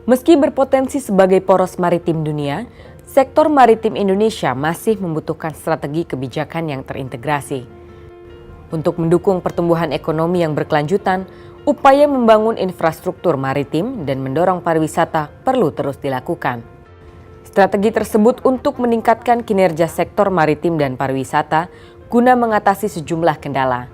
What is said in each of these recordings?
Meski berpotensi sebagai poros maritim dunia, sektor maritim Indonesia masih membutuhkan strategi kebijakan yang terintegrasi. Untuk mendukung pertumbuhan ekonomi yang berkelanjutan, upaya membangun infrastruktur maritim dan mendorong pariwisata perlu terus dilakukan. Strategi tersebut untuk meningkatkan kinerja sektor maritim dan pariwisata guna mengatasi sejumlah kendala.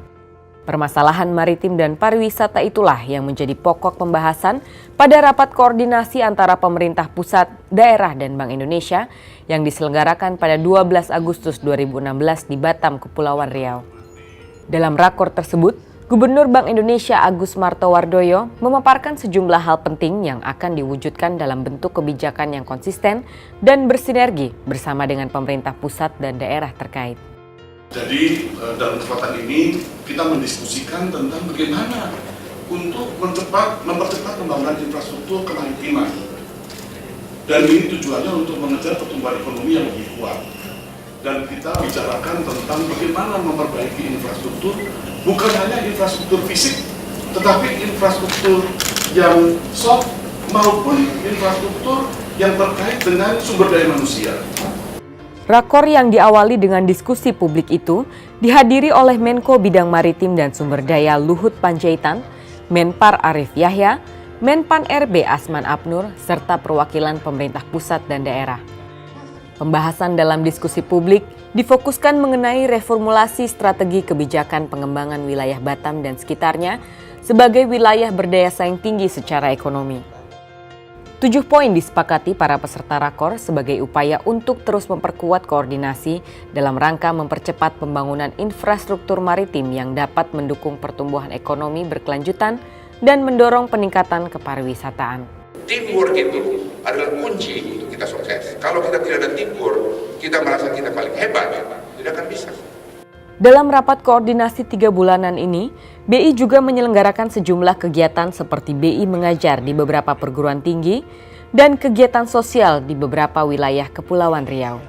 Permasalahan maritim dan pariwisata itulah yang menjadi pokok pembahasan pada rapat koordinasi antara pemerintah pusat, daerah, dan Bank Indonesia yang diselenggarakan pada 12 Agustus 2016 di Batam, Kepulauan Riau. Dalam rakor tersebut, Gubernur Bank Indonesia Agus Martowardoyo memaparkan sejumlah hal penting yang akan diwujudkan dalam bentuk kebijakan yang konsisten dan bersinergi bersama dengan pemerintah pusat dan daerah terkait. Jadi dalam kesempatan ini kita mendiskusikan tentang bagaimana untuk mempercepat pembangunan infrastruktur kemaritiman. Dan ini tujuannya untuk mengejar pertumbuhan ekonomi yang lebih kuat. Dan kita bicarakan tentang bagaimana memperbaiki infrastruktur, bukan hanya infrastruktur fisik, tetapi infrastruktur yang soft maupun infrastruktur yang terkait dengan sumber daya manusia. Rakor yang diawali dengan diskusi publik itu dihadiri oleh Menko Bidang Maritim dan Sumber Daya Luhut Panjaitan, Menpar Arief Yahya, Menpan RB Asman Abnur, serta perwakilan pemerintah pusat dan daerah. Pembahasan dalam diskusi publik difokuskan mengenai reformulasi strategi kebijakan pengembangan wilayah Batam dan sekitarnya sebagai wilayah berdaya saing tinggi secara ekonomi. 7 poin disepakati para peserta rakor sebagai upaya untuk terus memperkuat koordinasi dalam rangka mempercepat pembangunan infrastruktur maritim yang dapat mendukung pertumbuhan ekonomi berkelanjutan dan mendorong peningkatan kepariwisataan. Teamwork itu adalah kunci untuk kita sukses. Kalau kita tidak ada teamwork, kita merasa kita paling hebat, tidak akan bisa. Dalam rapat koordinasi 3 bulanan ini, BI juga menyelenggarakan sejumlah kegiatan seperti BI mengajar di beberapa perguruan tinggi dan kegiatan sosial di beberapa wilayah Kepulauan Riau.